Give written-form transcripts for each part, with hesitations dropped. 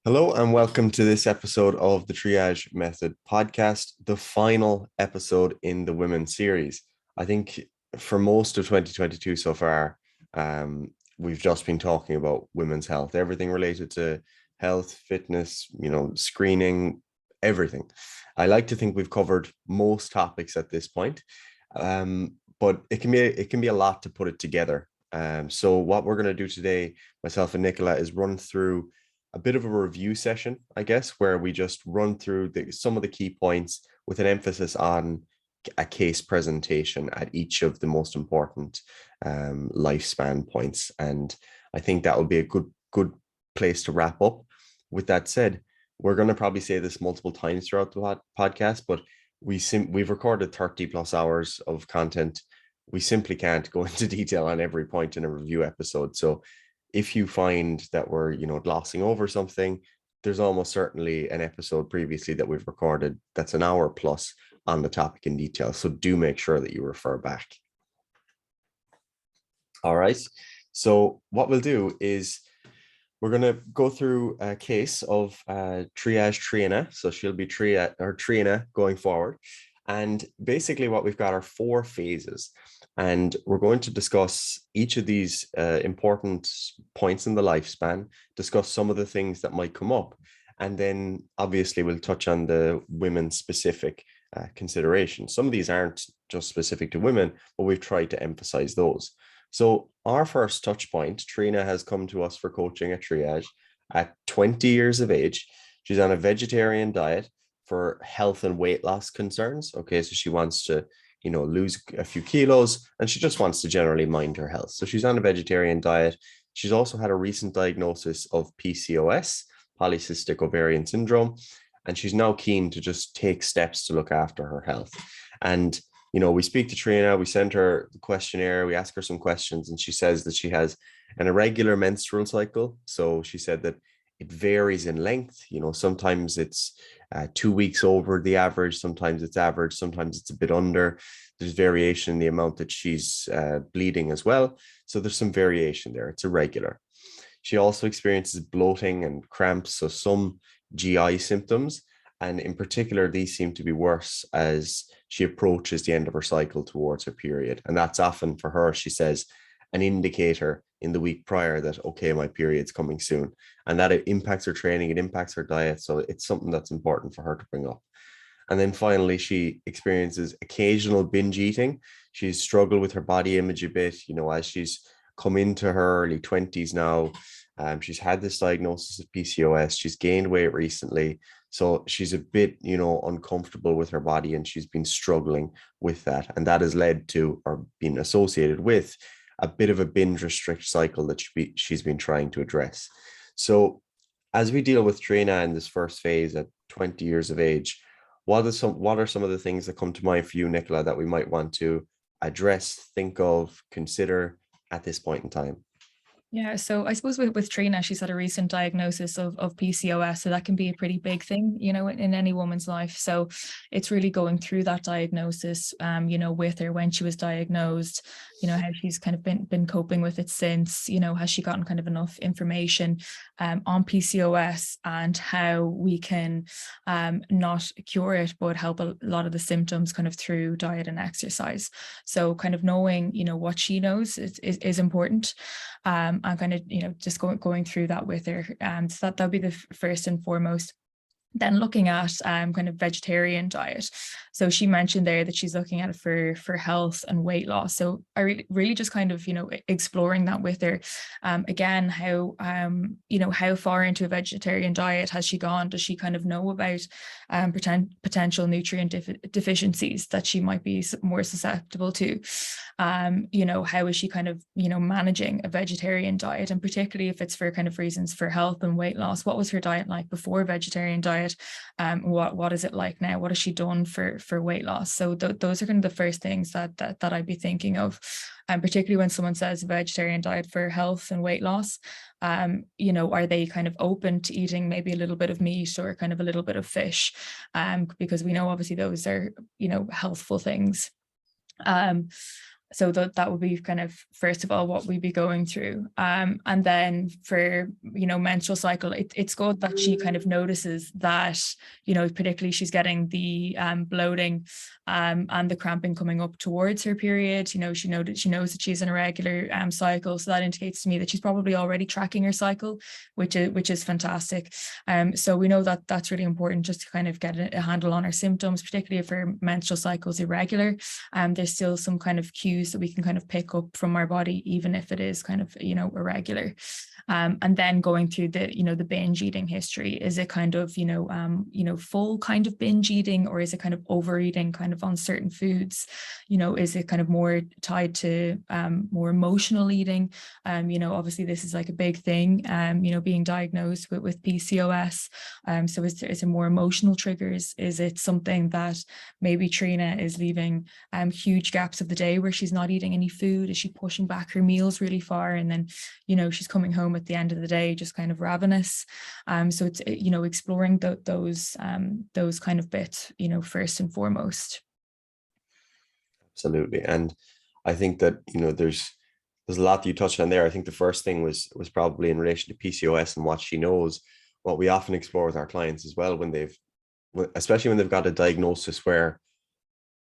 Hello and welcome to this episode of the Triage Method podcast, the final episode in the women's series. I think for most of 2022 so far, we've just been talking about women's health, everything related to health, fitness, screening, everything. I like to think we've covered most topics at this point, but it can be a lot to put it together. So what we're going to do today, myself and Nicola, is run through a bit of a review session, I guess, where we just run through some of the key points with an emphasis on a case presentation at each of the most important lifespan points. And I think that would be a good place to wrap up. With that said, we're going to probably say this multiple times throughout the podcast, but we've recorded 30 plus hours of content. We simply can't go into detail on every point in a review episode. So if you find that we're, glossing over something, there's almost certainly an episode previously that we've recorded that's an hour plus on the topic in detail. So do make sure that you refer back. All right. So what we'll do is we're going to go through a case of Triage Trina. So she'll be Trina going forward. And basically what we've got are 4 phases. And we're going to discuss each of these important points in the lifespan, discuss some of the things that might come up. And then obviously we'll touch on the women-specific considerations. Some of these aren't just specific to women, but we've tried to emphasize those. So our first touch point, Trina has come to us for coaching at Triage at 20 years of age. She's on a vegetarian diet for health and weight loss concerns. Okay, so she wants to lose a few kilos, and she just wants to generally mind her health. So she's on a vegetarian diet. She's also had a recent diagnosis of PCOS, polycystic ovarian syndrome, and she's now keen to just take steps to look after her health. And, we speak to Trina, we send her the questionnaire, we ask her some questions, and she says that she has an irregular menstrual cycle. So she said that it varies in length. Sometimes it's 2 weeks over the average, sometimes it's average, sometimes it's a bit under. There's variation in the amount that she's bleeding as well. So there's some variation there. It's irregular. She also experiences bloating and cramps, so some GI symptoms. And in particular, these seem to be worse as she approaches the end of her cycle towards her period. And that's often for her, she says, an indicator in the week prior that, okay, my period's coming soon. And that it impacts her training, it impacts her diet. So it's something that's important for her to bring up. And then finally, she experiences occasional binge eating. She's struggled with her body image a bit, as she's come into her early 20s now. She's had this diagnosis of PCOS. She's gained weight recently. So she's a bit, uncomfortable with her body, and she's been struggling with that. And that has led to, or been associated with, a bit of a binge restrict cycle that she's been trying to address. So as we deal with Trina in this first phase at 20 years of age, what are some of the things that come to mind for you, Nicola, that we might want to address, think of, consider at this point in time? Yeah, so I suppose with Trina, she's had a recent diagnosis of PCOS, so that can be a pretty big thing, in any woman's life. So it's really going through that diagnosis, with her when she was diagnosed, how she's kind of been coping with it since, has she gotten kind of enough information on PCOS and how we can not cure it, but help a lot of the symptoms kind of through diet and exercise. So kind of knowing, what she knows is important. And kind of, just going through that with her. So that'll be the first and foremost. Then looking at kind of vegetarian diet. So she mentioned there that she's looking at it for health and weight loss. So I really just kind of, exploring that with her. Again, how, how far into a vegetarian diet has she gone? Does she kind of know about potential nutrient deficiencies that she might be more susceptible to? How is she kind of, managing a vegetarian diet? And particularly if it's for kind of reasons for health and weight loss, what was her diet like before a vegetarian diet? What is it like now? What has she done for weight loss? So those are kind of the first things that I'd be thinking of, and particularly when someone says vegetarian diet for health and weight loss. Are they kind of open to eating maybe a little bit of meat or kind of a little bit of fish? Because we know obviously those are healthful things. So that would be kind of, first of all, what we'd be going through. And then for, menstrual cycle, it's good that she kind of notices that, particularly she's getting the bloating and the cramping coming up towards her period. She knows that she's in a regular cycle. So that indicates to me that she's probably already tracking her cycle, which is fantastic. So we know that that's really important, just to kind of get a handle on her symptoms, particularly if her menstrual cycle is irregular. There's still some kind of cues that we can kind of pick up from our body, even if it is kind of, irregular. And then going through the binge eating history. Is it kind of, full kind of binge eating, or is it kind of overeating kind of on certain foods? Is it kind of more tied to more emotional eating? Obviously this is like a big thing, being diagnosed with PCOS. So is it more emotional triggers? Is it something that maybe Trina is leaving huge gaps of the day where she's not eating any food? Is she pushing back her meals really far, and then she's coming home at the end of the day just kind of ravenous? So it's exploring those kind of bits first and foremost. Absolutely. And I think that there's a lot that you touched on there. I think the first thing was probably in relation to PCOS and what she knows. What we often explore with our clients as well, especially when they've got a diagnosis where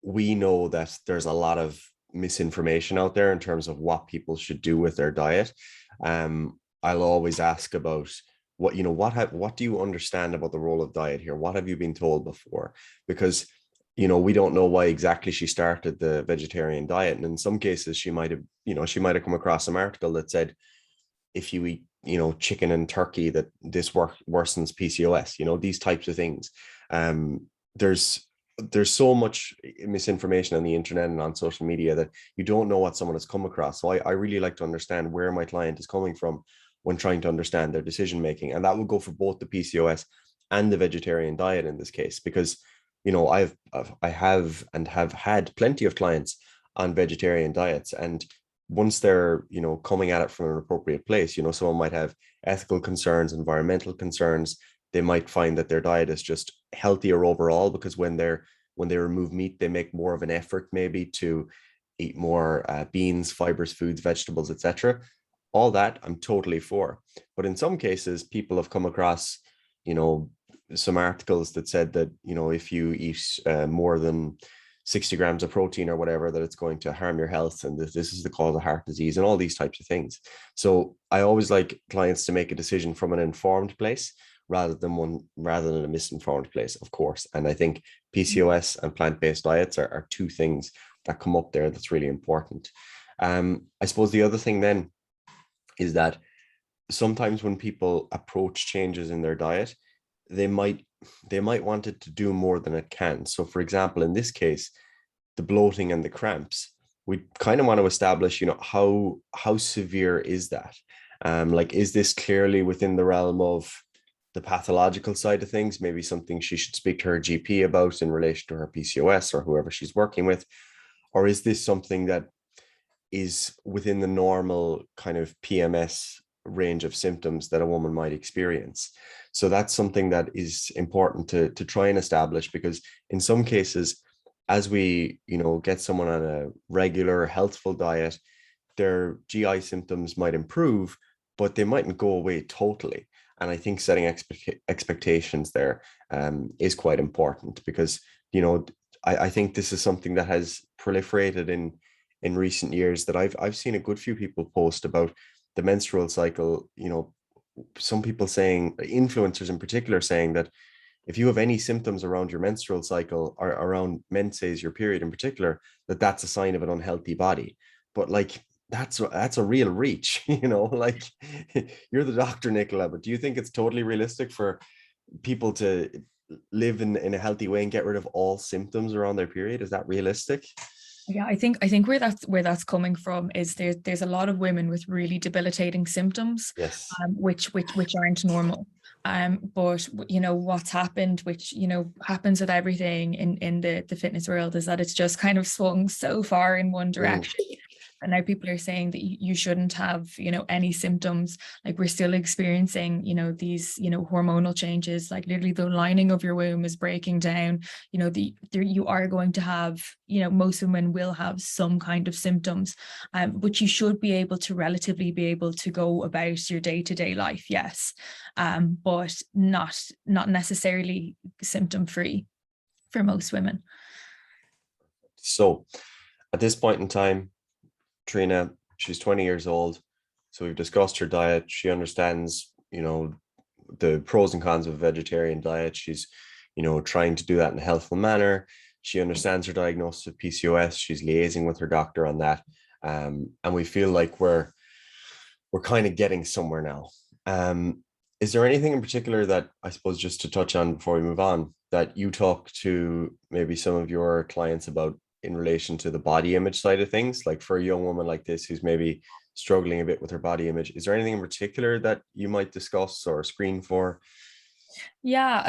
we know that there's a lot of misinformation out there in terms of what people should do with their diet. I'll always ask about what do you understand about the role of diet here? What have you been told before? Because we don't know why exactly she started the vegetarian diet, and in some cases she might have come across some article that said if you eat chicken and turkey that this worsens PCOS. These types of things. There's so much misinformation on the internet and on social media that you don't know what someone has come across. So I really like to understand where my client is coming from when trying to understand their decision making, and that will go for both the PCOS and the vegetarian diet in this case, because I have had plenty of clients on vegetarian diets, and once they're coming at it from an appropriate place, someone might have ethical concerns, environmental concerns. They might find that their diet is just healthier overall because when they remove meat, they make more of an effort maybe to eat more beans, fibers, foods, vegetables, etc. All that I'm totally for. But in some cases, people have come across some articles that said that if you eat more than 60 grams of protein or whatever, that it's going to harm your health, and this is the cause of heart disease and all these types of things. So I always like clients to make a decision from an informed place rather than a misinformed place, of course. And I think PCOS and plant-based diets are two things that come up there that's really important. I suppose the other thing then is that sometimes when people approach changes in their diet, they might want it to do more than it can. So for example, in this case, the bloating and the cramps, we kind of want to establish, how severe is that? Is this clearly within the realm of the pathological side of things? Maybe something she should speak to her GP about in relation to her PCOS or whoever she's working with? Or is this something that is within the normal kind of PMS range of symptoms that a woman might experience? So that's something that is important to try and establish, because in some cases, as we get someone on a regular healthful diet, their GI symptoms might improve, but they mightn't go away totally. And I think setting expectations there is quite important, because I think this is something that has proliferated in recent years, that I've seen a good few people post about the menstrual cycle. Some people saying, influencers in particular, saying that if you have any symptoms around your menstrual cycle or around menses, your period in particular, that's a sign of an unhealthy body. But that's a real reach, you're the doctor, Nicola, but do you think it's totally realistic for people to live in a healthy way and get rid of all symptoms around their period? Is that realistic? Yeah, I think where that's coming from is there's a lot of women with really debilitating symptoms, Yes. which aren't normal. But what's happened, which happens with everything in the fitness world, is that it's just kind of swung so far in one direction And now people are saying that you shouldn't have, any symptoms. Like we're still experiencing, these, hormonal changes, like literally the lining of your womb is breaking down, you are going to have, most women will have some kind of symptoms, but you should be able to relatively be able to go about your day-to-day life, yes, but not necessarily symptom free for most women. So at this point in time, Trina, she's 20 years old. So we've discussed her diet. She understands, the pros and cons of a vegetarian diet. She's, trying to do that in a healthful manner. She understands her diagnosis of PCOS. She's liaising with her doctor on that. And we feel like we're kind of getting somewhere now. Is there anything in particular that, I suppose, just to touch on before we move on, that you talk to maybe some of your clients about in relation to the body image side of things? Like for a young woman like this who's maybe struggling a bit with her body image, is there anything in particular that you might discuss or screen for? Yeah,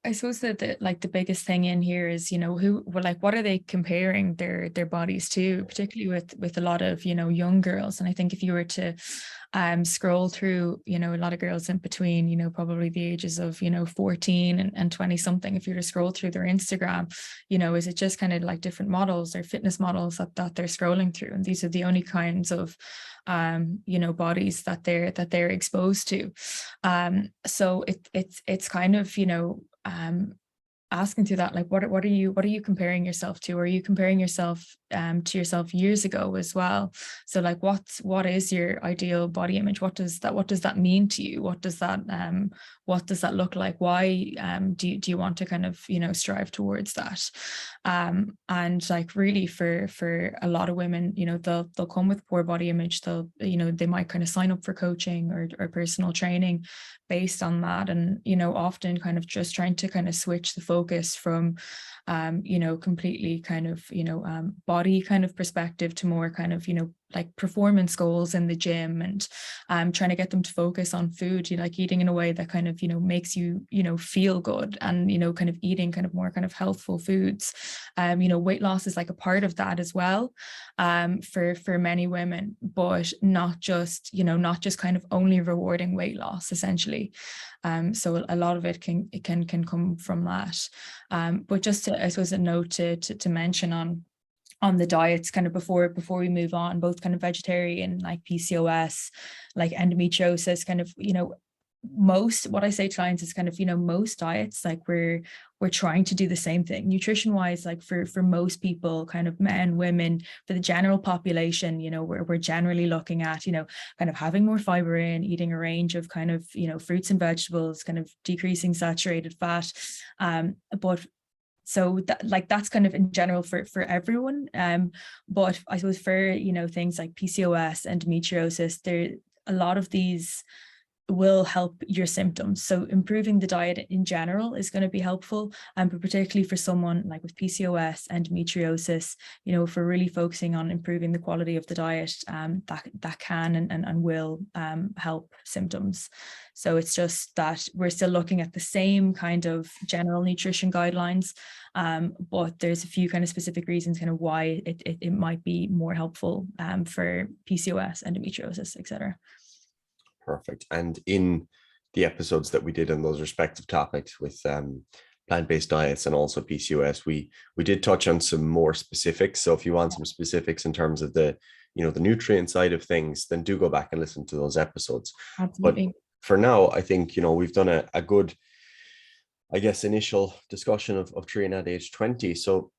I suppose that the biggest thing in here is, what are they comparing their bodies to, particularly with a lot of, young girls. And I think if you were to scroll through, a lot of girls in between, probably the ages of, 14 and 20 something, if you were to scroll through their Instagram, is it just kind of like different models or fitness models that they're scrolling through? And these are the only kinds of bodies that they're exposed to. So it's kind of, asking to that, like what are you comparing yourself to? Are you comparing yourself to yourself years ago as well? So like what is your ideal body image? What does that mean to you? What does that look like? Why do you want to kind of strive towards that? And like really for a lot of women, they'll come with poor body image. They'll they might kind of sign up for coaching or personal training based on that, and often kind of just trying to kind of switch the focus from completely kind of body kind of perspective to more kind of like performance goals in the gym, and trying to get them to focus on food, like eating in a way that kind of makes you feel good, and kind of eating kind of more kind of healthful foods. Weight loss is like a part of that as well, for many women, but not just kind of only rewarding weight loss essentially. So a lot of it can come from that. But just to, I suppose, a note to mention on the diets kind of before we move on, both kind of vegetarian, like PCOS, like endometriosis, kind of, most, what I say to clients is kind of, most diets, like we're trying to do the same thing nutrition wise, like for most people, kind of men, women, for the general population, we're generally looking at, kind of having more fiber in, eating a range of kind of, fruits and vegetables, kind of decreasing saturated fat. But so that's kind of in general for everyone. But I suppose for, things like PCOS, endometriosis, there, a lot of these will help your symptoms. So improving the diet in general is going to be helpful. But particularly for someone like with PCOS, endometriosis, if we're really focusing on improving the quality of the diet, that can and will help symptoms. So it's just that we're still looking at the same kind of general nutrition guidelines, but there's a few kind of specific reasons kind of why it might be more helpful for PCOS, endometriosis, etc. Perfect. And in the episodes that we did on those respective topics with plant-based diets and also PCOS, we did touch on some more specifics. So if you want some specifics in terms of the the nutrient side of things, then do go back and listen to those episodes. Absolutely. But for now, I think we've done a good, I guess, initial discussion of Trina at age 20. So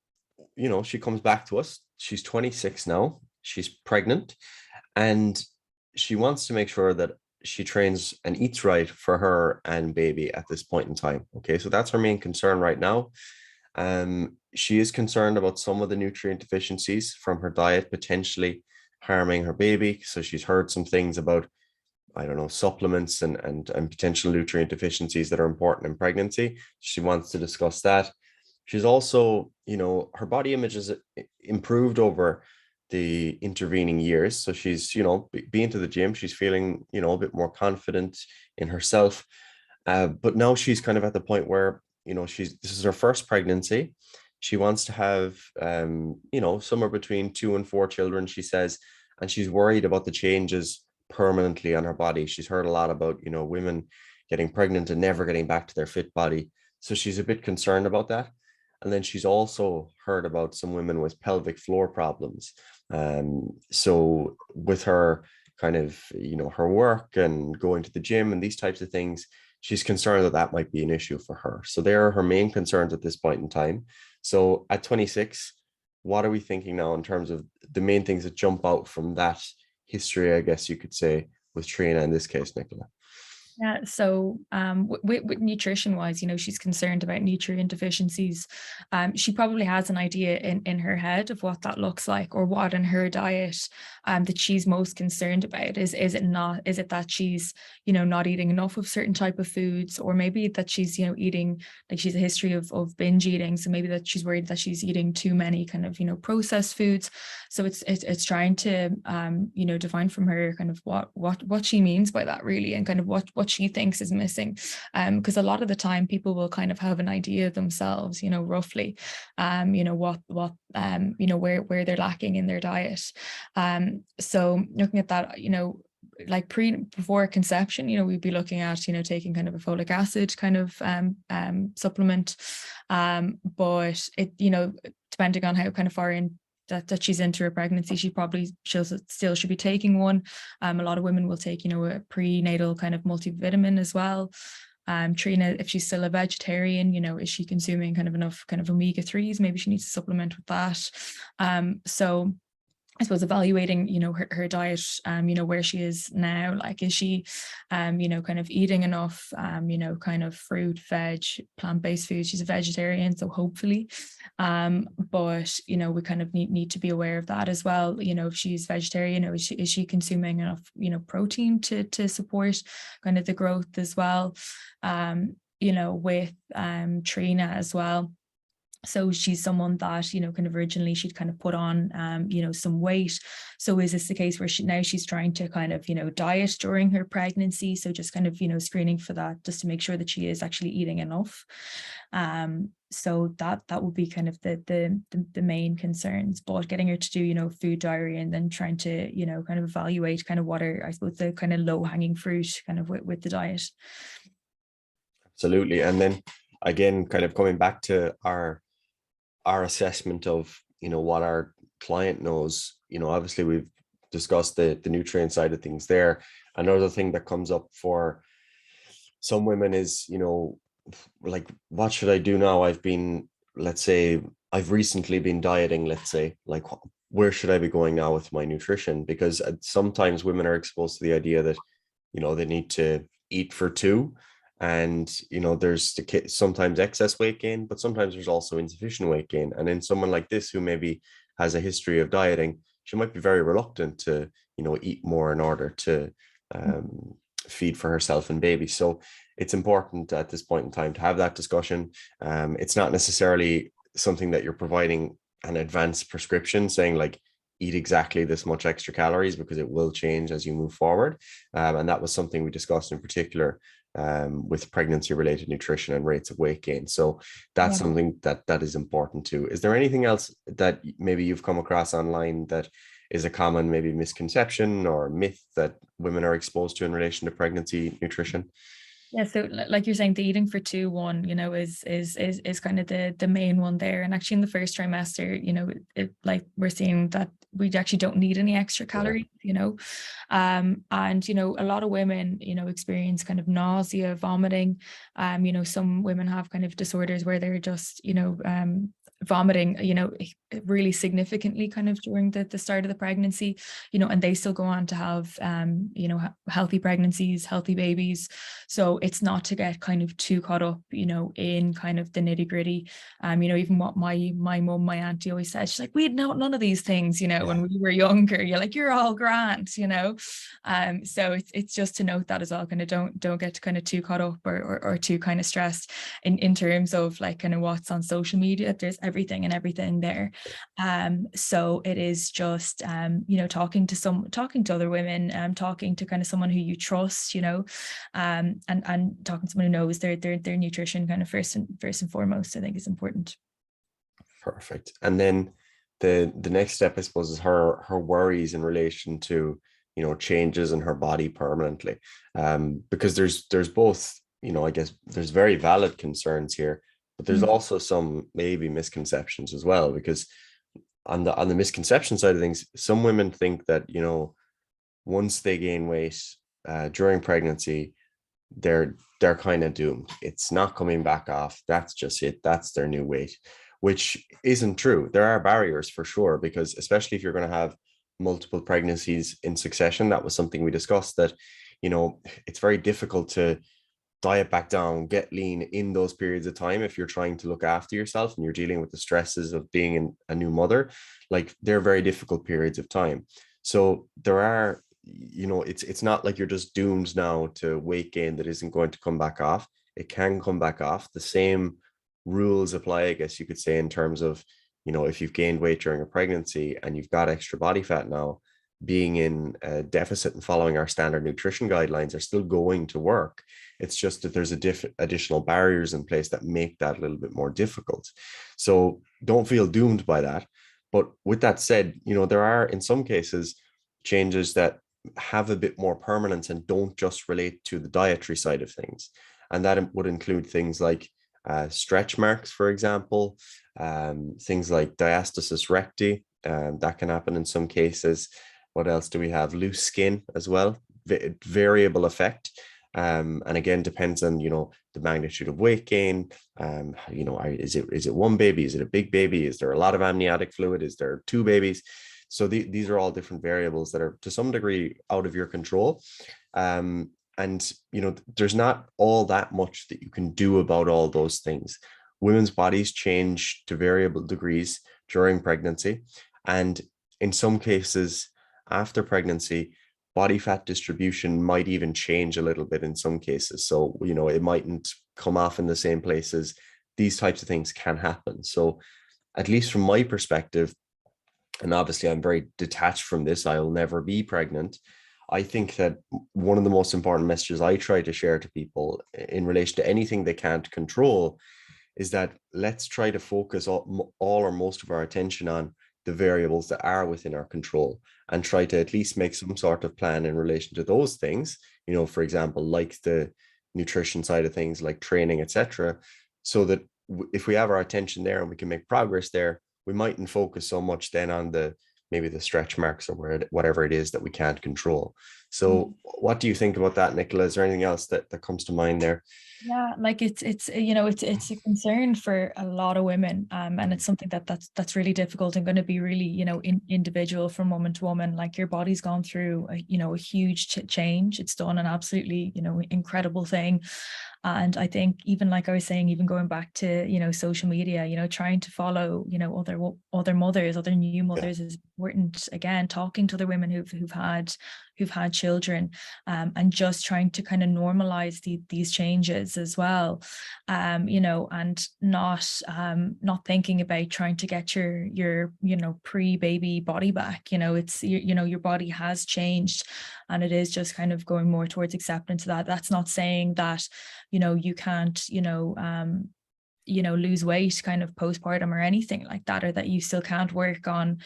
she comes back to us. She's 26 now. She's pregnant, and she wants to make sure that she trains and eats right for her and baby at this point in time. Okay, so that's her main concern right now. She is concerned about some of the nutrient deficiencies from her diet potentially harming her baby. So she's heard some things about, I don't know, supplements and potential nutrient deficiencies that are important in pregnancy. She wants to discuss that. She's also, her body image is improved over the intervening years. So she's, being to the gym, she's feeling, a bit more confident in herself. But now she's kind of at the point where, this is her first pregnancy. She wants to have, somewhere between 2 and 4 children, she says. and she's worried about the changes permanently on her body. She's heard a lot about, women getting pregnant and never getting back to their fit body. So she's a bit concerned about that. And then she's also heard about some women with pelvic floor problems. So with her kind of, her work and going to the gym and these types of things, she's concerned that that might be an issue for her. So they are her main concerns at this point in time. So at 26, what are we thinking now in terms of the main things that jump out from that history, I guess you could say, with Trina in this case, Nicola? Yeah, so with nutrition wise, she's concerned about nutrient deficiencies. She probably has an idea in her head of what that looks like, or what in her diet that she's most concerned about. Is it that she's, not eating enough of certain type of foods, or maybe that she's, eating, like she's a history of binge eating. So maybe that she's worried that she's eating too many kind of, processed foods. So it's trying to define from her kind of what she means by that, really, and kind of what she thinks is missing, because a lot of the time people will kind of have an idea themselves, roughly, what where they're lacking in their diet. So looking at that, like before conception, we'd be looking at, taking kind of a folic acid kind of supplement, but it, depending on how kind of far in that she's into her pregnancy, she'll still should be taking one. A lot of women will take, a prenatal kind of multivitamin as well. Trina, if she's still a vegetarian, is she consuming kind of enough kind of omega-3s? Maybe she needs to supplement with that. So I suppose evaluating, her diet, where she is now, like, is she, kind of eating enough, kind of fruit, veg, plant-based food. She's a vegetarian, so hopefully, but, we kind of need to be aware of that as well. If she's vegetarian, is she consuming enough, protein to support kind of the growth as well, with Trina as well. So she's someone that, kind of originally she'd kind of put on, some weight. So is this the case where she's trying to kind of, diet during her pregnancy? So just kind of, screening for that, just to make sure that she is actually eating enough. So that would be kind of the main concerns. But getting her to do, food diary, and then trying to, kind of evaluate kind of what are, I suppose, the kind of low hanging fruit kind of with the diet. Absolutely. And then again, kind of coming back to our assessment of, what our client knows, obviously we've discussed the nutrient side of things there. Another thing that comes up for some women is, like, what should I do now? Let's say I've recently been dieting, let's say, like, where should I be going now with my nutrition? Because sometimes women are exposed to the idea that, they need to eat for two. And, there's sometimes excess weight gain, but sometimes there's also insufficient weight gain. And in someone like this, who maybe has a history of dieting, she might be very reluctant to, eat more in order to feed for herself and baby. So it's important at this point in time to have that discussion. It's not necessarily something that you're providing an advanced prescription saying, like, eat exactly this much extra calories, because it will change as you move forward. And that was something we discussed in particular with pregnancy related nutrition and rates of weight gain. So that's something that is important too. Is there anything else that maybe you've come across online that is a common maybe misconception or myth that women are exposed to in relation to pregnancy nutrition? Yeah, so like you're saying, the eating for two one, is kind of the main one there. And actually in the first trimester, like we're seeing that we actually don't need any extra calories, and a lot of women, experience kind of nausea, vomiting. Some women have kind of disorders where they're just, vomiting, really significantly kind of during the start of the pregnancy, and they still go on to have, healthy pregnancies, healthy babies. So it's not to get kind of too caught up, in kind of the nitty gritty. Even what my mum, my auntie always said, she's like, we had none of these things, when we were younger. You're like, you're all grand, so it's just to note that as well, kind of don't get kind of too caught up or too kind of stressed in terms of like kind of what's on social media. There's everything there. So it is just, talking to other women, talking to kind of someone who you trust, and talking to someone who knows their nutrition kind of first and foremost, I think is important. Perfect. And then the next step, I suppose, is her worries in relation to, changes in her body permanently. Because there's both, I guess there's very valid concerns here, but there's Mm, also some maybe misconceptions as well. Because on the misconception side of things, some women think that, once they gain weight during pregnancy, they're kind of doomed. It's not coming back off. That's just it. That's their new weight, which isn't true. There are barriers for sure, because especially if you're going to have multiple pregnancies in succession, that was something we discussed, that, it's very difficult to diet back down, get lean in those periods of time if you're trying to look after yourself and you're dealing with the stresses of being a new mother. Like, they're very difficult periods of time. So there are, it's not like you're just doomed now to weight gain that isn't going to come back off. It can come back off. The same rules apply, I guess you could say, in terms of, if you've gained weight during a pregnancy and you've got extra body fat now, being in a deficit and following our standard nutrition guidelines are still going to work. It's just that there's additional barriers in place that make that a little bit more difficult. So don't feel doomed by that. But with that said, there are in some cases changes that have a bit more permanence and don't just relate to the dietary side of things. And that would include things like stretch marks, for example, things like diastasis recti, that can happen in some cases. What else do we have? Loose skin as well, variable effect. And again, depends on, the magnitude of weight gain. Is it one baby? Is it a big baby? Is there a lot of amniotic fluid? Is there two babies? So these are all different variables that are to some degree out of your control. And there's not all that much that you can do about all those things. Women's bodies change to variable degrees during pregnancy, and in some cases after pregnancy, body fat distribution might even change a little bit in some cases. So, it mightn't come off in the same places. These types of things can happen. So, at least from my perspective, and obviously I'm very detached from this, I'll never be pregnant. I think that one of the most important messages I try to share to people in relation to anything they can't control is that let's try to focus all or most of our attention on the variables that are within our control, and try to at least make some sort of plan in relation to those things, for example, like the nutrition side of things, like training, etc., so that if we have our attention there and we can make progress there, we mightn't focus so much then on maybe the stretch marks or whatever it is that we can't control. mm. So what do you think about that, Nicola? Is there anything else that comes to mind there? Yeah, like it's a concern for a lot of women, and it's something that's really difficult and going to be really individual from woman to woman. Like, your body's gone through a huge change. It's done an absolutely incredible thing. And I think, even like I was saying, even going back to social media, trying to follow other mothers, other new Yeah, mothers is important. Again, talking to other women who've had children, and just trying to kind of normalize these changes as well, and not thinking about trying to get your pre-baby body back. It's your body has changed, and it is just kind of going more towards acceptance of that. That's not saying that you can't lose weight kind of postpartum or anything like that, or that you still can't work on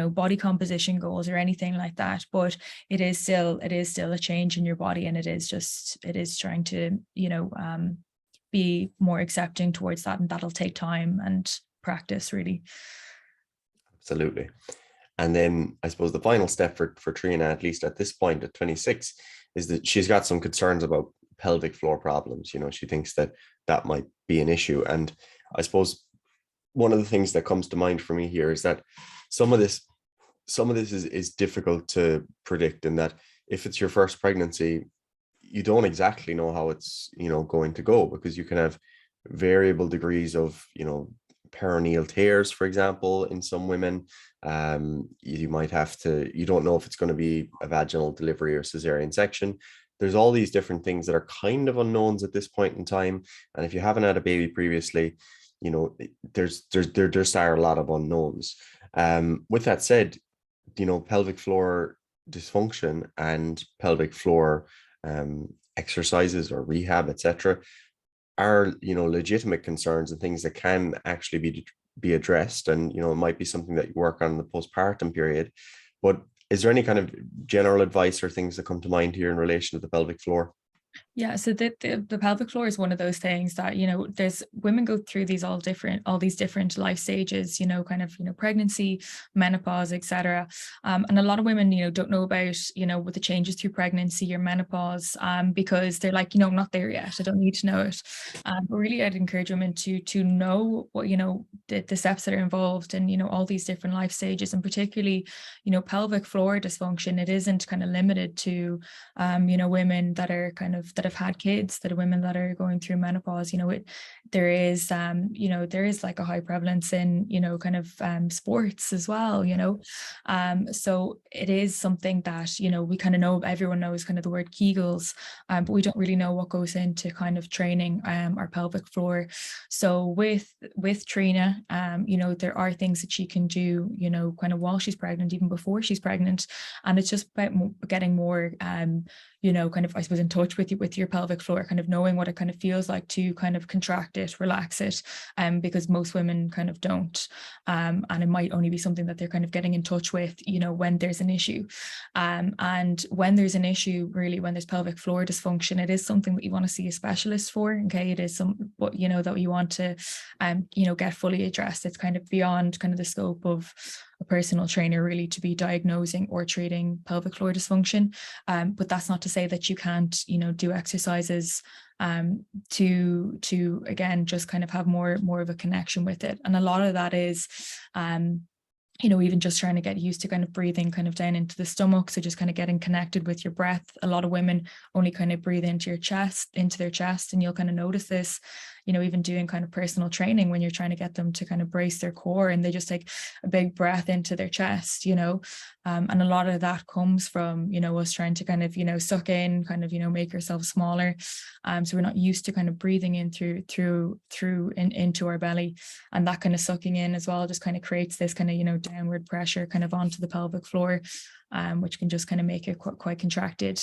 body composition goals or anything like that. But it is still a change in your body, and it is trying to be more accepting towards that, and that'll take time and practice, really. absolutely. And then I suppose the final step for Trina, at least at this point at 26, is that she's got some concerns about pelvic floor problems. She thinks that might be an issue. And I suppose one of the things that comes to mind for me here is that some of this is difficult to predict, in that if it's your first pregnancy, you don't exactly know how it's going to go, because you can have variable degrees of perineal tears, for example, in some women. You might have to, you don't know if it's going to be a vaginal delivery or cesarean section. There's all these different things that are kind of unknowns at this point in time. And if you haven't had a baby previously, there just are a lot of unknowns. With that said, pelvic floor dysfunction and pelvic floor exercises or rehab, etc., are legitimate concerns and things that can actually be addressed, and it might be something that you work on in the postpartum period. But is there any kind of general advice or things that come to mind here in relation to the pelvic floor? Yeah, so the pelvic floor is one of those things that, there's women go through all these different life stages, kind of, pregnancy, menopause, etc. And a lot of women, don't know about, with the changes through pregnancy or menopause, because they're like, I'm not there yet. I don't need to know it. But really, I'd encourage women to know what, the steps that are involved in, all these different life stages, and particularly, pelvic floor dysfunction. It isn't kind of limited to, women that are kind of that have had kids, that are women that are going through menopause. There is like a high prevalence in, kind of sports as well. So it is something that, we kind of know, everyone knows kind of the word Kegels, but we don't really know what goes into kind of training our pelvic floor. So with Trina, there are things that she can do, kind of while she's pregnant, even before she's pregnant, and it's just about getting more kind of, I suppose, in touch with your pelvic floor, kind of knowing what it kind of feels like to kind of contract it, relax it, because most women kind of don't, and it might only be something that they're kind of getting in touch with, when there's an issue, and when there's an issue, really, when there's pelvic floor dysfunction, it is something that you want to see a specialist for. Okay, it is what that you want to, get fully addressed. It's kind of beyond kind of the scope of a personal trainer really to be diagnosing or treating pelvic floor dysfunction. But that's not to say that you can't, do exercises to again just kind of have more of a connection with it. And a lot of that is even just trying to get used to kind of breathing kind of down into the stomach. So just kind of getting connected with your breath. A lot of women only kind of breathe into their chest, and you'll kind of notice this, even doing kind of personal training when you're trying to get them to kind of brace their core, and they just take a big breath into their chest, and a lot of that comes from, us trying to kind of, suck in, kind of, make ourselves smaller. So we're not used to kind of breathing in into our belly, and that kind of sucking in as well just kind of creates this kind of, downward pressure kind of onto the pelvic floor, which can just kind of make it quite contracted.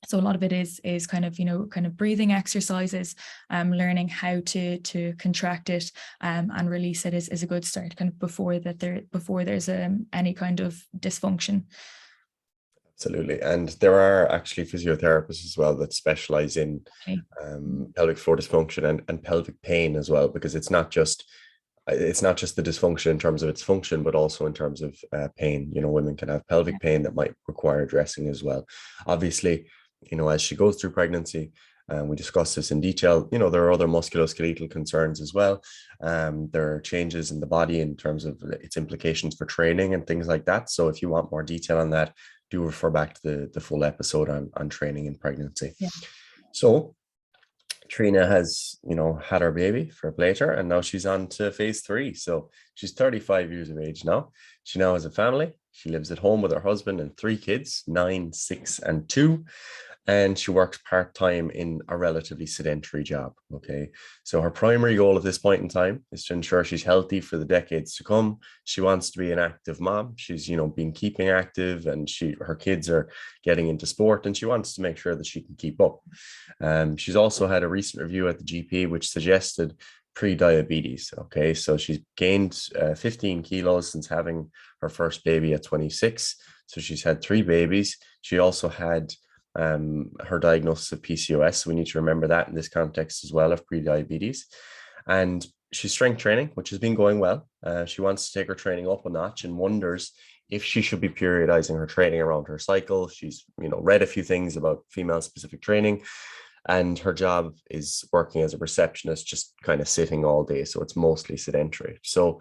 So a lot of it is kind of, kind of breathing exercises, learning how to contract it, and release it is a good start kind of before there's any kind of dysfunction. Absolutely. And there are actually physiotherapists as well that specialize in pelvic floor dysfunction and pelvic pain as well, because it's not just the dysfunction in terms of its function, but also in terms of pain. Women can have pelvic pain that might require addressing as well. Obviously, as she goes through pregnancy, we discussed this in detail, there are other musculoskeletal concerns as well. There are changes in the body in terms of its implications for training and things like that. So if you want more detail on that, do refer back to the full episode on training in pregnancy. Yeah. So Trina has, had her baby for later, and now she's on to phase 3. So she's 35 years of age now. She now has a family. She lives at home with her husband and 3 kids, 9, 6, and 2. And she works part-time in a relatively sedentary job. Okay. So her primary goal at this point in time is to ensure she's healthy for the decades to come. She wants to be an active mom. She's, been keeping active, and her kids are getting into sport, and she wants to make sure that she can keep up. She's also had a recent review at the GP, which suggested pre-diabetes. Okay. So she's gained 15 kilos since having her first baby at 26. So she's had 3 babies. She also had her diagnosis of PCOS. So we need to remember that in this context as well of pre-diabetes. And she's strength training, which has been going well. She wants to take her training up a notch and wonders if she should be periodizing her training around her cycle. She's, read a few things about female specific training, and her job is working as a receptionist, just kind of sitting all day. So it's mostly sedentary. So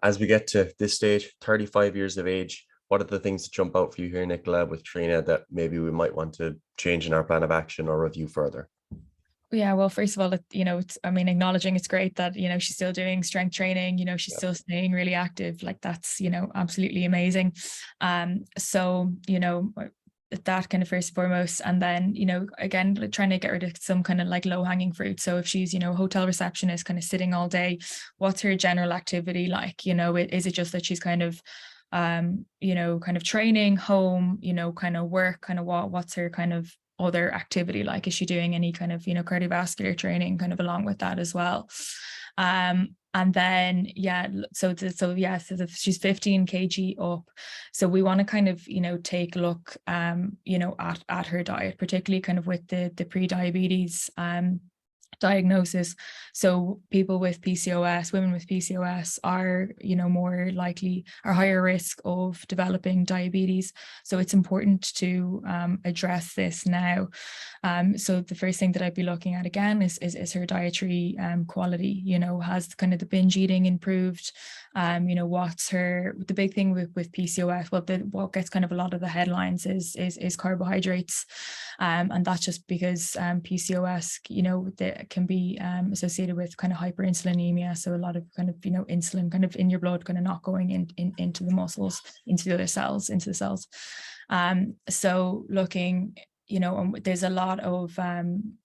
as we get to this stage, 35 years of age, what are the things that jump out for you here, Nicola, with Trina that maybe we might want to change in our plan of action or review further? Yeah, well, first of all, acknowledging it's great that, she's still doing strength training, she's still staying really active. Like that's, absolutely amazing. So, that kind of first and foremost, and then, again, trying to get rid of some kind of like low hanging fruit. So if she's, hotel receptionist kind of sitting all day, what's her general activity like? Is it just that she's kind of, kind of training home, kind of work, kind of what's her kind of other activity like? Is she doing any kind of, cardiovascular training kind of along with that as well? And then, so she's 15 kg up. So we want to kind of, take a look, at her diet, particularly kind of with the pre-diabetes diagnosis. So people with PCOS, women with PCOS are, more likely, are higher risk of developing diabetes. So it's important to address this now. So the first thing that I'd be looking at again is her dietary quality. Has kind of the binge eating improved? What's the big thing with PCOS? Well, what gets kind of a lot of the headlines is carbohydrates, and that's just because PCOS, that can be associated with kind of hyperinsulinemia. So a lot of kind of insulin kind of in your blood, kind of not going into the muscles, into the other cells, into the cells. So looking, there's a lot of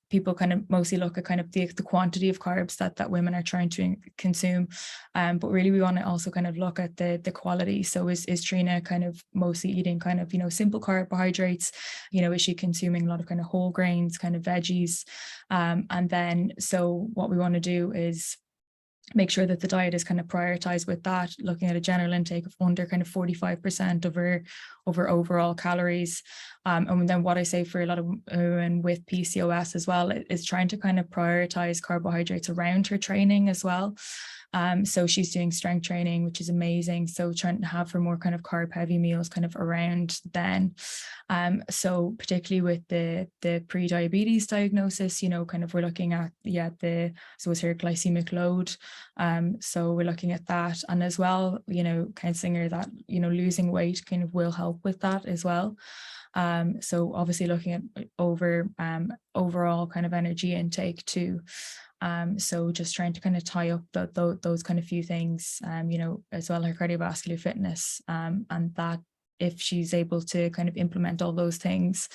people kind of mostly look at kind of the quantity of carbs that women are trying to consume. But really we want to also kind of look at the quality. So is Trina kind of mostly eating kind of, simple carbohydrates? Is she consuming a lot of kind of whole grains, kind of veggies? And then, so what we want to do is make sure that the diet is kind of prioritized with that, looking at a general intake of under kind of 45% of her overall calories. And then what I say for a lot of women with PCOS as well is trying to kind of prioritize carbohydrates around her training as well. So she's doing strength training, which is amazing. So trying to have her more kind of carb heavy meals kind of around then. So particularly with the pre-diabetes diagnosis, kind of we're looking at, so it's her glycemic load. So we're looking at that. And as well, counseling her that, losing weight kind of will help with that as well. So obviously looking at overall kind of energy intake too. So just trying to kind of tie up those kind of few things, as well, her cardiovascular fitness, and that if she's able to kind of implement all those things,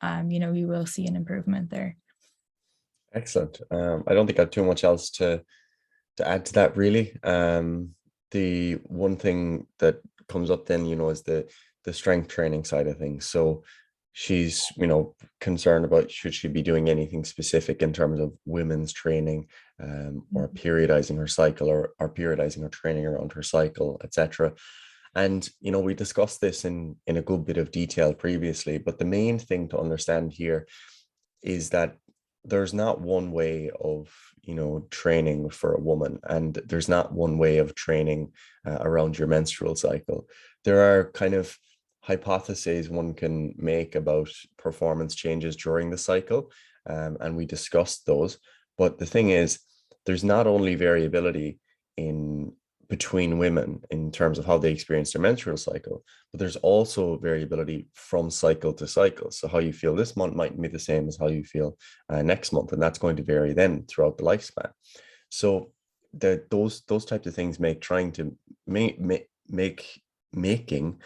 you will see an improvement there. Excellent. I don't think I have too much else to add to that, really. The one thing that comes up then, is the strength training side of things. So she's, concerned about should she be doing anything specific in terms of women's training, or periodizing her cycle, or periodizing her training around her cycle, etc. And, we discussed this in a good bit of detail previously, but the main thing to understand here is that there's not one way of, training for a woman, and there's not one way of training around your menstrual cycle. There are kind of hypotheses one can make about performance changes during the cycle, and we discussed those. But the thing is, there's not only variability in between women in terms of how they experience their menstrual cycle, but there's also variability from cycle to cycle. So how you feel this month might be the same as how you feel next month, and that's going to vary then throughout the lifespan. So those types of things make trying to making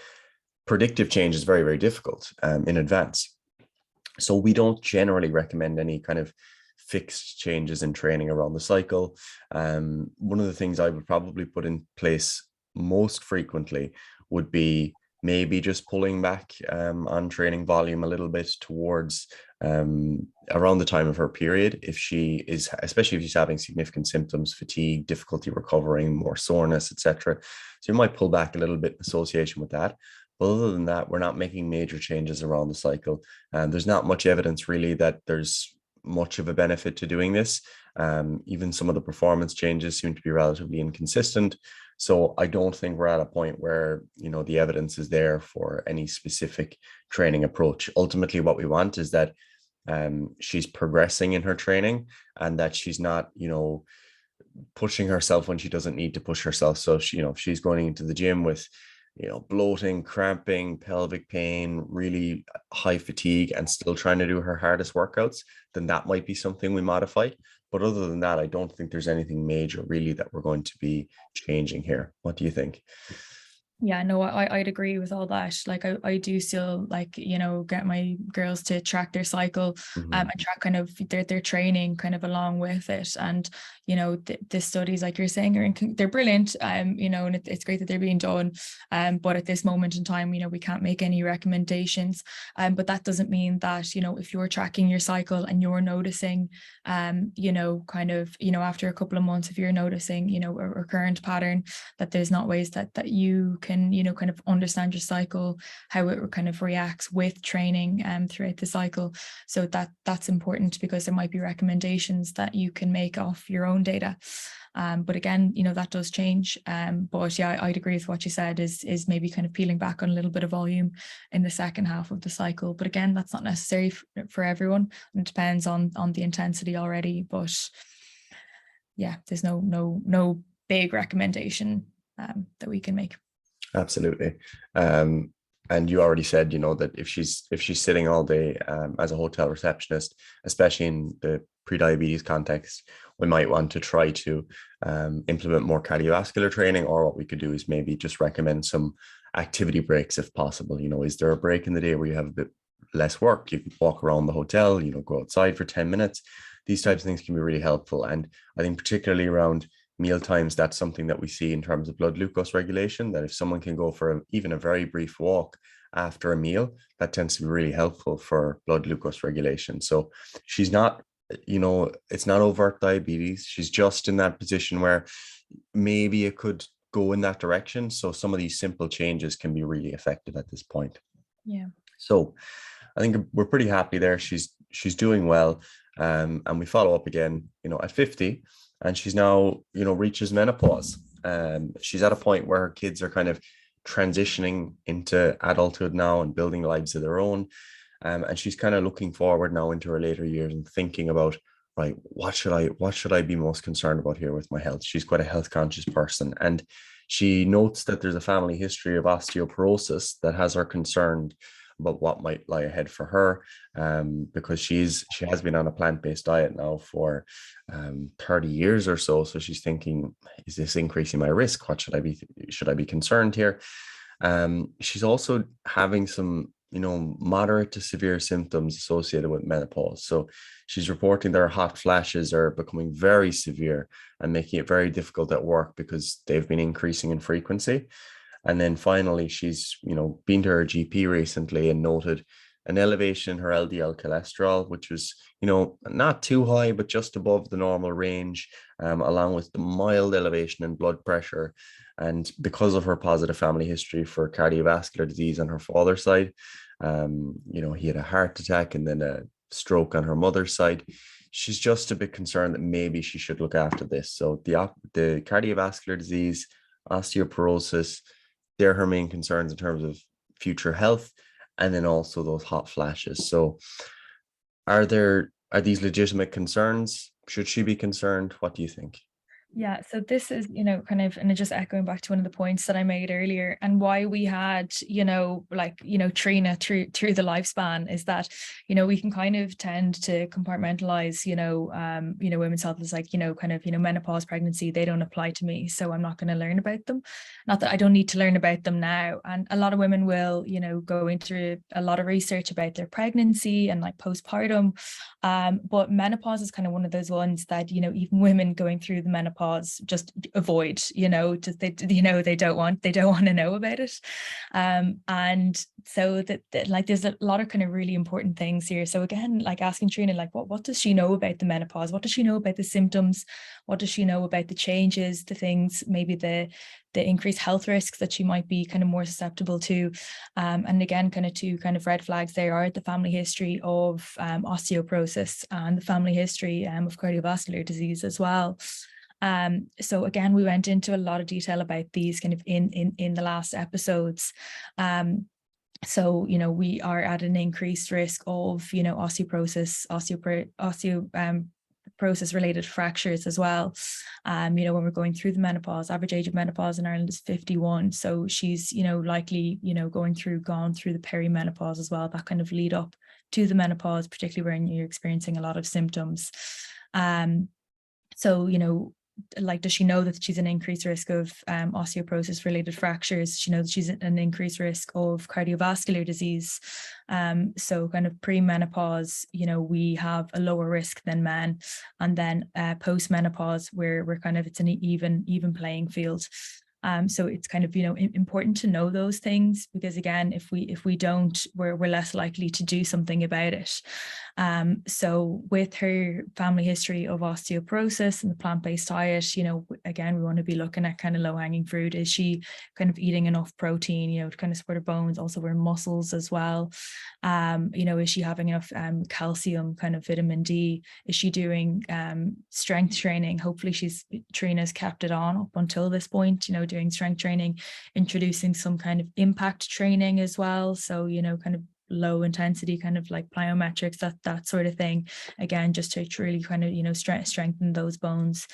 predictive change is very, very difficult in advance. So we don't generally recommend any kind of fixed changes in training around the cycle. One of the things I would probably put in place most frequently would be maybe just pulling back on training volume a little bit towards around the time of her period, if she is, especially if she's having significant symptoms, fatigue, difficulty recovering, more soreness, etc. So you might pull back a little bit in association with that. But other than that, we're not making major changes around the cycle. And there's not much evidence really that there's much of a benefit to doing this. Even some of the performance changes seem to be relatively inconsistent. So I don't think we're at a point where, the evidence is there for any specific training approach. Ultimately, what we want is that she's progressing in her training, and that she's not, pushing herself when she doesn't need to push herself. So she, if she's going into the gym with, bloating, cramping, pelvic pain, really high fatigue, and still trying to do her hardest workouts, then that might be something we modify. But other than that, I don't think there's anything major really that we're going to be changing here. What do you think? Yeah, no, I'd agree with all that. Like I do still like, get my girls to track their cycle, and track kind of their training kind of along with it. And, the studies, like you're saying, they're brilliant, and it's great that they're being done. But at this moment in time, we can't make any recommendations. But that doesn't mean that, if you're tracking your cycle and you're noticing, kind of, after a couple of months, if you're noticing, a recurrent pattern, that there's not ways that you can, kind of understand your cycle, how it kind of reacts with training throughout the cycle. So that's important, because there might be recommendations that you can make off your own data. But again, that does change. But yeah, I'd agree with what you said, is maybe kind of peeling back on a little bit of volume in the second half of the cycle. But again, that's not necessary for everyone. It depends on the intensity already. But yeah, there's no big recommendation that we can make. Absolutely. And you already said, that if she's sitting all day as a hotel receptionist, especially in the pre-diabetes context, we might want to try to implement more cardiovascular training. Or what we could do is maybe just recommend some activity breaks if possible. Is there a break in the day where you have a bit less work? You could walk around the hotel, go outside for 10 minutes. These types of things can be really helpful. And I think particularly around meal times, that's something that we see in terms of blood glucose regulation, that if someone can go for even a very brief walk after a meal, that tends to be really helpful for blood glucose regulation. So she's not, it's not overt diabetes. She's just in that position where maybe it could go in that direction. So some of these simple changes can be really effective at this point. Yeah. So I think we're pretty happy there. She's doing well. And we follow up again, at 50, and she's now, reaches menopause. She's at a point where her kids are kind of transitioning into adulthood now and building lives of their own. And she's kind of looking forward now into her later years and thinking about, right, what should I be most concerned about here with my health? She's quite a health conscious person. And she notes that there's a family history of osteoporosis that has her concerned about what might lie ahead for her, because she has been on a plant-based diet now for 30 years or so. So she's thinking, is this increasing my risk? Should I be concerned here? She's also having some, moderate to severe symptoms associated with menopause. So she's reporting that her hot flashes are becoming very severe and making it very difficult at work because they've been increasing in frequency. And then finally, she's, been to her GP recently and noted an elevation in her LDL cholesterol, which was, not too high, but just above the normal range, along with the mild elevation in blood pressure. And because of her positive family history for cardiovascular disease on her father's side, he had a heart attack and then a stroke on her mother's side. She's just a bit concerned that maybe she should look after this. So the cardiovascular disease, osteoporosis, they're her main concerns in terms of future health, and then also those hot flashes. So are these legitimate concerns? Should she be concerned? What do you think? Yeah, so this is, kind of, and just echoing back to one of the points that I made earlier, and why we had, Trina through the lifespan, is that, we can kind of tend to compartmentalize, women's health as like, kind of, menopause, pregnancy, they don't apply to me, so I'm not going to learn about them. Not that I don't need to learn about them now. And a lot of women will, go into a lot of research about their pregnancy and like postpartum. But menopause is kind of one of those ones that, even women going through the menopause just avoid, just they don't want to know about it. And so that like there's a lot of kind of really important things here. So again, like asking Trina, like what does she know about the menopause? What does she know about the symptoms? What does she know about the changes, the things, maybe the increased health risks that she might be kind of more susceptible to? And again, kind of two kind of red flags there are the family history of osteoporosis and the family history of cardiovascular disease as well. So again, we went into a lot of detail about these kind of in the last episodes. So, we are at an increased risk of, osteoporosis, process related fractures as well. When we're going through the menopause, average age of menopause in Ireland is 51. So she's, likely, gone through the perimenopause as well, that kind of lead up to the menopause, particularly when you're experiencing a lot of symptoms. So, like, does she know that she's an increased risk of osteoporosis related fractures? Does she know that she's an increased risk of cardiovascular disease? So kind of pre-menopause, we have a lower risk than men, and then post-menopause, we're kind of, it's an even playing field. So it's kind of, important to know those things, because again, if we don't, we're less likely to do something about it. So with her family history of osteoporosis and the plant-based diet, again, we want to be looking at kind of low-hanging fruit. Is she kind of eating enough protein, to kind of support her bones, also her muscles as well? Is she having enough calcium, kind of vitamin D? Is she doing strength training? Hopefully Trina's kept it on up until this point, doing strength training, introducing some kind of impact training as well. So, kind of low intensity, kind of like plyometrics, that sort of thing, again, just to really kind of strengthen those bones.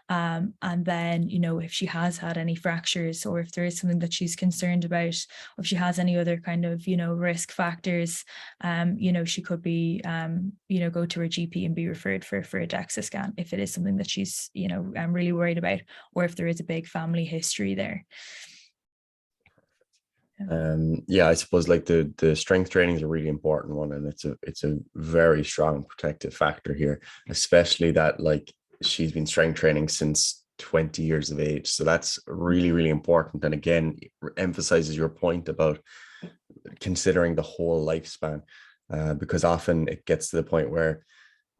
And then if she has had any fractures, or if there is something that she's concerned about, or if she has any other kind of risk factors, she could be go to her GP and be referred for a DEXA scan if it is something that she's really worried about, or if there is a big family history there. I suppose like the strength training is a really important one, and it's a very strong protective factor here, especially that like she's been strength training since 20 years of age. So that's really, really important. And again, emphasizes your point about considering the whole lifespan, because often it gets to the point where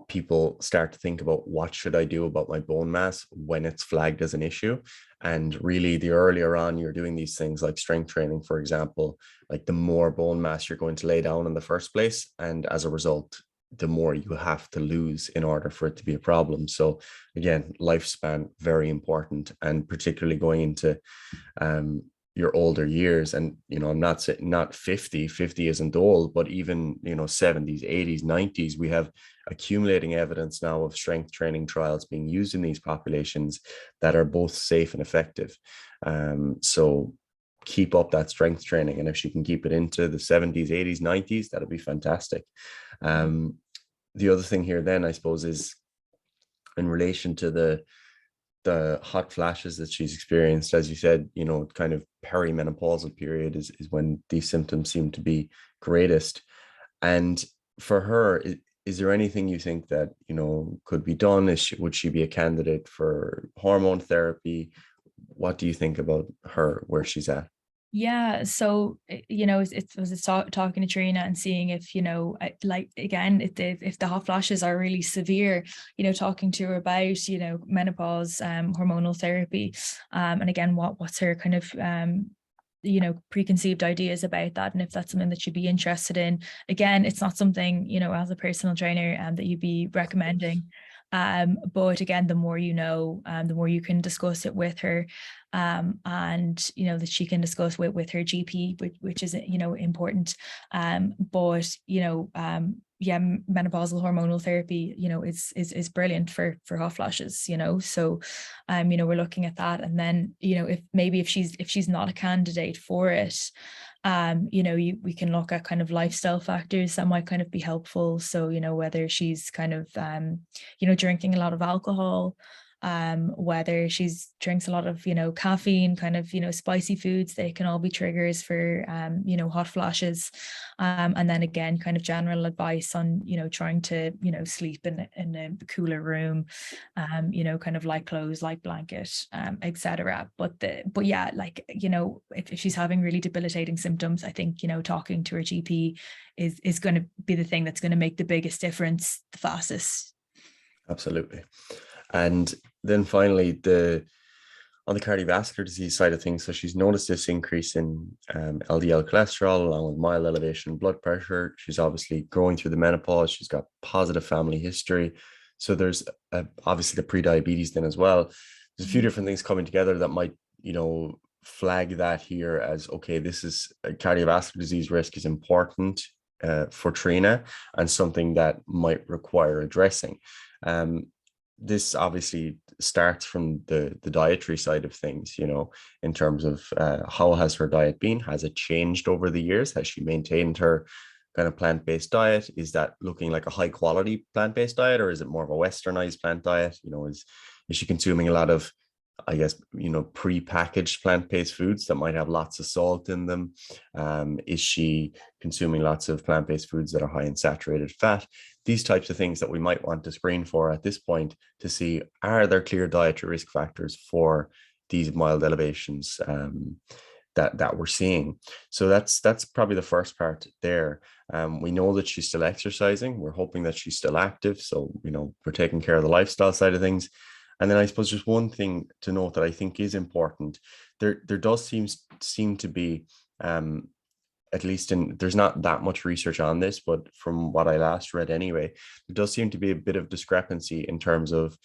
people start to think about what should I do about my bone mass when it's flagged as an issue. And really, the earlier on you're doing these things like strength training, for example, like the more bone mass you're going to lay down in the first place. And as a result, the more you have to lose in order for it to be a problem. So again, lifespan, very important, and particularly going into your older years. And I'm not saying not 50 isn't old, but even 70s, 80s, 90s, we have accumulating evidence now of strength training trials being used in these populations that are both safe and effective. So keep up that strength training, and if she can keep it into the 70s, 80s, 90s, that'll be fantastic. The other thing here then, I suppose, is in relation to the hot flashes that she's experienced. As you said, kind of perimenopausal period is when these symptoms seem to be greatest. And for her, is there anything you think that could be done? Would she be a candidate for hormone therapy? What do you think about her, where she's at? Yeah, so it was talking to Trina and seeing if like, again, if the hot flashes are really severe, talking to her about menopause, hormonal therapy, and again, what's her kind of preconceived ideas about that, and if that's something that you'd be interested in. Again, it's not something as a personal trainer that you'd be recommending, but again, the more the more you can discuss it with her, and that she can discuss with her GP, which is important. But menopausal hormonal therapy is brilliant for hot flashes, so we're looking at that. And then if she's not a candidate for it, we can look at kind of lifestyle factors that might kind of be helpful. So whether she's kind of drinking a lot of alcohol, whether she's drinks a lot of caffeine, kind of spicy foods, they can all be triggers for hot flashes. And then again, kind of general advice on trying to sleep in a cooler room, kind of light clothes, light blanket, etc. But yeah, like if she's having really debilitating symptoms, I think talking to her GP is going to be the thing that's going to make the biggest difference the fastest. Absolutely. And then finally, on the cardiovascular disease side of things, so she's noticed this increase in LDL cholesterol along with mild elevation in blood pressure. She's obviously going through the menopause. She's got positive family history. So there's obviously the pre-diabetes then as well. There's a few different things coming together that might, flag that here as, okay, this is a cardiovascular disease risk is important for Trina, and something that might require addressing. This obviously starts from the dietary side of things, in terms of how has her diet been? Has it changed over the years? Has she maintained her kind of plant-based diet? Is that looking like a high quality plant-based diet, or is it more of a westernized plant diet? Is she consuming a lot of, I guess, pre-packaged plant-based foods that might have lots of salt in them? Is she consuming lots of plant-based foods that are high in saturated fat? These types of things that we might want to screen for at this point to see, are there clear dietary risk factors for these mild elevations that we're seeing? So that's probably the first part there. We know that she's still exercising. We're hoping that she's still active. So, we're taking care of the lifestyle side of things. And then I suppose just one thing to note that I think is important, there does seem to be, at least there's not that much research on this, but from what I last read anyway, there does seem to be a bit of discrepancy in terms of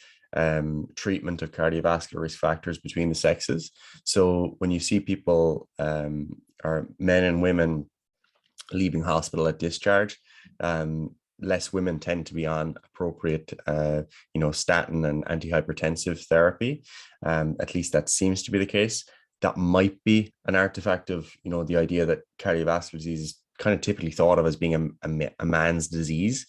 treatment of cardiovascular risk factors between the sexes. So when you see people, or men and women, leaving hospital at discharge, less women tend to be on appropriate, statin and antihypertensive therapy. At least that seems to be the case. That might be an artifact of, the idea that cardiovascular disease is kind of typically thought of as being a man's disease.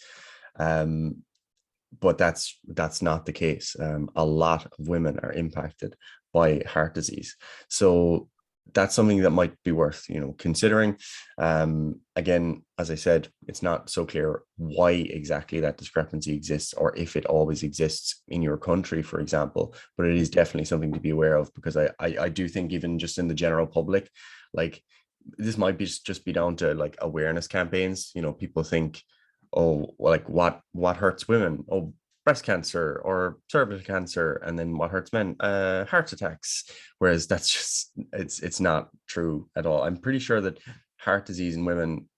But that's not the case. A lot of women are impacted by heart disease. So that's something that might be worth, considering. Again, as I said, it's not so clear why exactly that discrepancy exists, or if it always exists in your country, for example, but it is definitely something to be aware of, because I do think even just in the general public, like, this might just be down to like awareness campaigns. People think, oh, like what hurts women? Oh, breast cancer or cervical cancer. And then what hurts men? Heart attacks. Whereas that's just, it's not true at all. I'm pretty sure that heart disease in women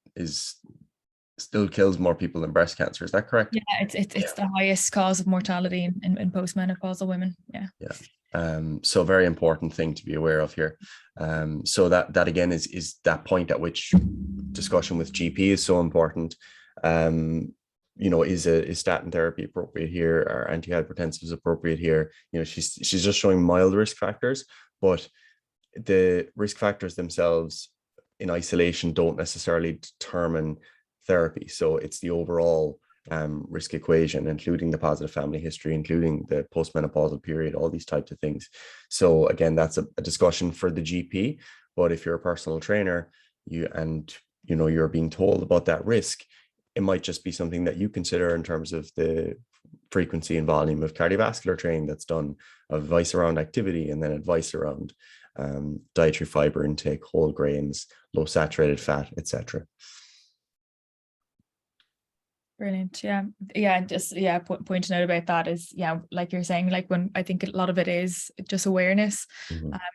still kills more people than breast cancer. Is that correct? Yeah, it's the highest cause of mortality in postmenopausal women. Yeah. So very important thing to be aware of here. So that again is that point at which discussion with GP is so important. Is statin therapy appropriate here, or antihypertensives appropriate here? She's just showing mild risk factors, but the risk factors themselves in isolation don't necessarily determine therapy. So it's the overall risk equation, including the positive family history, including the postmenopausal period, all these types of things. So again, that's a discussion for the GP. But if you're a personal trainer, you're being told about that risk, it might just be something that you consider in terms of the frequency and volume of cardiovascular training that's done, advice around activity, and then advice around dietary fiber intake, whole grains, low saturated fat, etc. Brilliant. Pointing out about that is, like you're saying, like, when I think a lot of it is just awareness.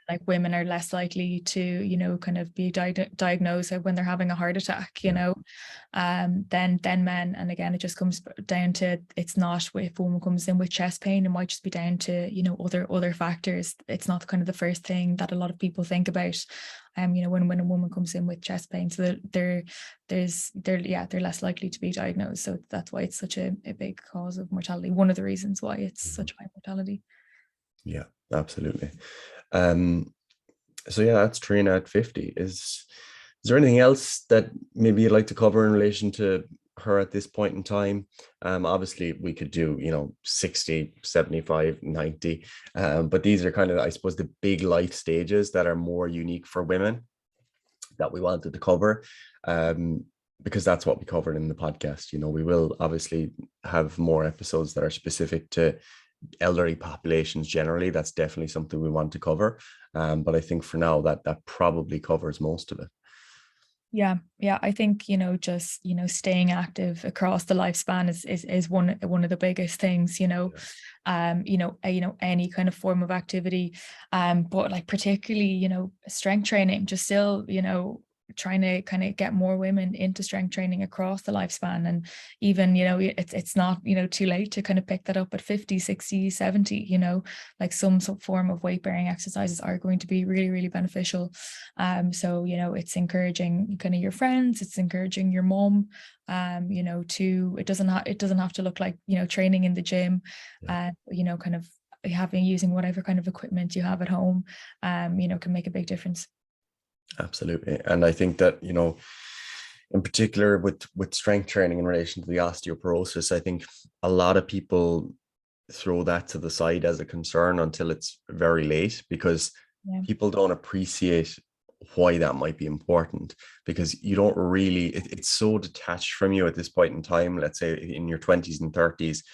Like, women are less likely to kind of be diagnosed when they're having a heart attack, than men. And again, it just comes down to, it's not, if a woman comes in with chest pain, it might just be down to other factors. It's not kind of the first thing that a lot of people think about. When a woman comes in with chest pain, so they're less likely to be diagnosed. So that's why it's such a big cause of mortality. One of the reasons why it's such high mortality. Yeah, absolutely. So that's Trina at 50. Is there anything else that maybe you'd like to cover in relation to her at this point in time? Obviously we could do 60, 75, 90, but these are kind of, I suppose, the big life stages that are more unique for women that we wanted to cover, because that's what we covered in the podcast. We will obviously have more episodes that are specific to elderly populations generally. That's definitely something we want to cover, but I think for now that probably covers most of it. Yeah. I think, just, staying active across the lifespan is one of the biggest things, any kind of form of activity, but like particularly, strength training, just still, trying to kind of get more women into strength training across the lifespan. And even, it's not, too late to kind of pick that up at 50, 60, 70, like some form of weight bearing exercises are going to be really, really beneficial. So, it's encouraging kind of your friends, it's encouraging your mom, it doesn't have to look like, training in the gym, kind of using whatever kind of equipment you have at home, can make a big difference. Absolutely. And I think that, in particular with strength training in relation to the osteoporosis, I think a lot of people throw that to the side as a concern until it's very late, because Yeah. people don't appreciate why that might be important, because you don't really, it's so detached from you at this point in time, let's say in your 20s and 30s,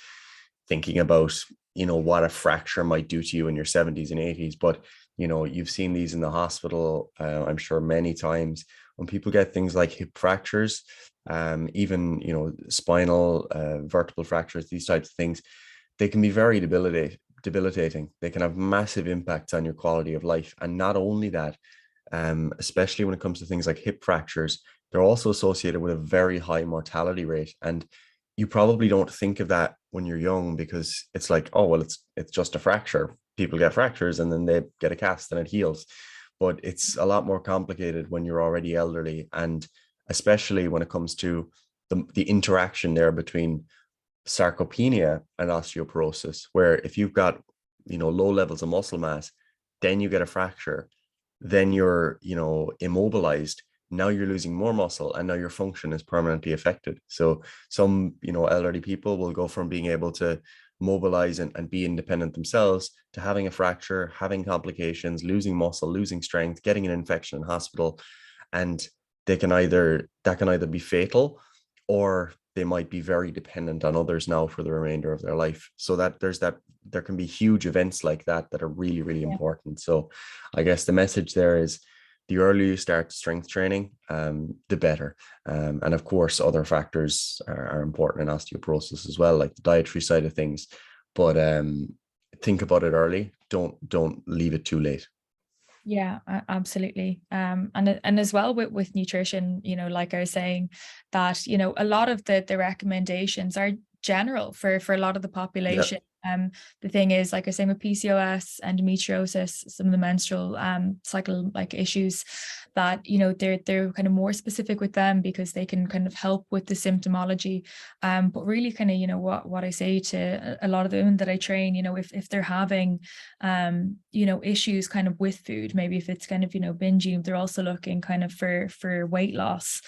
thinking about, what a fracture might do to you in your 70s and 80s. But, you've seen these in the hospital, I'm sure many times, when people get things like hip fractures, even, spinal, vertebral fractures, these types of things, they can be very debilitating. They can have massive impacts on your quality of life. And not only that, especially when it comes to things like hip fractures, they're also associated with a very high mortality rate. And you probably don't think of that when you're young, because it's like, oh, well, it's just a fracture. People get fractures and then they get a cast and it heals. But it's a lot more complicated when you're already elderly, and especially when it comes to the interaction there between sarcopenia and osteoporosis, where if you've got, low levels of muscle mass, then you get a fracture, then you're, immobilized. Now you're losing more muscle, and now your function is permanently affected. So some, elderly people will go from being able to mobilize and be independent themselves to having a fracture, having complications, losing muscle, losing strength, getting an infection in hospital. And that can either be fatal, or they might be very dependent on others now for the remainder of their life. So there can be huge events like that that are really, really Yeah. important. So I guess the message there is, the earlier you start strength training, the better. And of course, other factors are important in osteoporosis as well, like the dietary side of things. But think about it early. Don't leave it too late. Yeah, absolutely. And as well with nutrition, like I was saying, that a lot of the recommendations are general for a lot of the Yeah. population. The thing is, like I was saying, with PCOS, endometriosis, some of the menstrual cycle like issues, that they're kind of more specific with them because they can kind of help with the symptomology. But really, kind of what I say to a lot of the women that I train, if they're having issues kind of with food, maybe if it's kind of binging, they're also looking kind of for weight loss,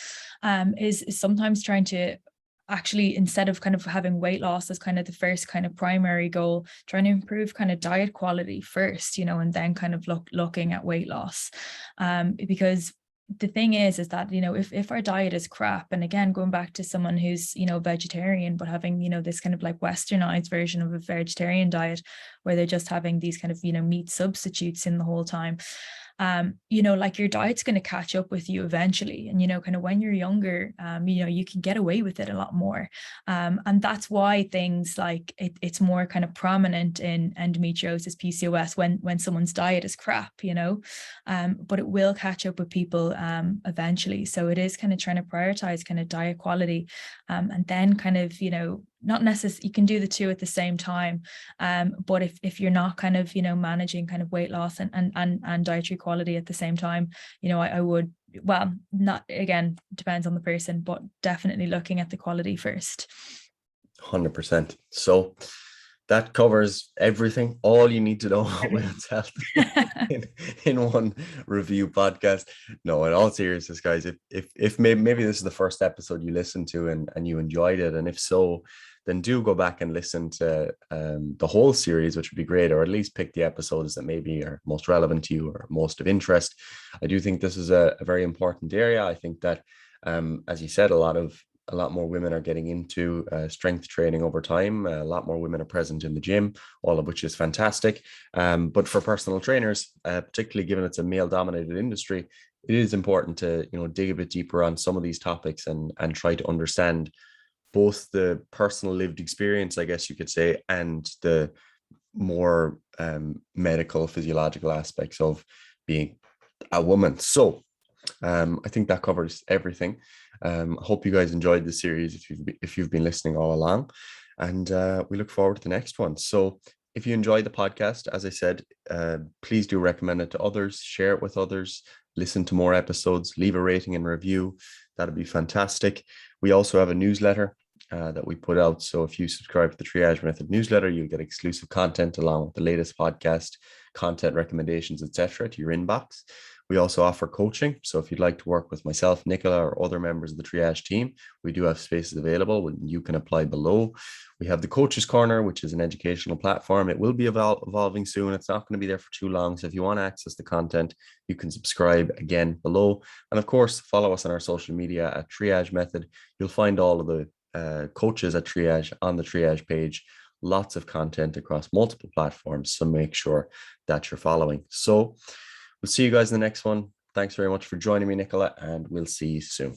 is sometimes trying to actually, instead of kind of having weight loss as kind of the first kind of primary goal, trying to improve kind of diet quality first, and then kind of looking at weight loss, because the thing is that if our diet is crap, and again going back to someone who's vegetarian but having this kind of like westernized version of a vegetarian diet, where they're just having these kind of meat substitutes in the whole time, like your diet's going to catch up with you eventually. And kind of when you're younger, you can get away with it a lot more, and that's why things like it's more kind of prominent in endometriosis, PCOS, when someone's diet is crap, but it will catch up with people eventually. So it is kind of trying to prioritize kind of diet quality, and then kind of not necessarily, you can do the two at the same time, but if you're not kind of managing kind of weight loss and dietary quality at the same time, I would, well, not, again, depends on the person, but definitely looking at the quality first. 100%. So that covers everything, all you need to know about women's health in one review podcast. No, in all seriousness, guys, if maybe this is the first episode you listened to and you enjoyed it, and if so, then do go back and listen to the whole series, which would be great, or at least pick the episodes that maybe are most relevant to you or most of interest. I do think this is a very important area. I think that, as you said, a lot more women are getting into strength training over time. A lot more women are present in the gym, all of which is fantastic. But for personal trainers, particularly given it's a male-dominated industry, it is important to dig a bit deeper on some of these topics and try to understand both the personal lived experience, I guess you could say, and the more medical, physiological aspects of being a woman. So I think that covers everything. I hope you guys enjoyed the series if you've been listening all along, and we look forward to the next one. So if you enjoyed the podcast, as I said, please do recommend it to others, share it with others, listen to more episodes, leave a rating and review. That'd be fantastic. We also have a newsletter that we put out. So if you subscribe to the Triage Method newsletter, you'll get exclusive content along with the latest podcast, content recommendations, etc., to your inbox. We also offer coaching. So if you'd like to work with myself, Nicola, or other members of the Triage team, we do have spaces available when you can apply below. We have the Coaches Corner, which is an educational platform. It will be evolving soon. It's not going to be there for too long. So if you want to access the content, you can subscribe again below. And of course, follow us on our social media at Triage Method. You'll find all of the coaches at Triage on the Triage page. Lots of content across multiple platforms. So make sure that you're following. So we'll see you guys in the next one. Thanks very much for joining me, Nicola, and we'll see you soon.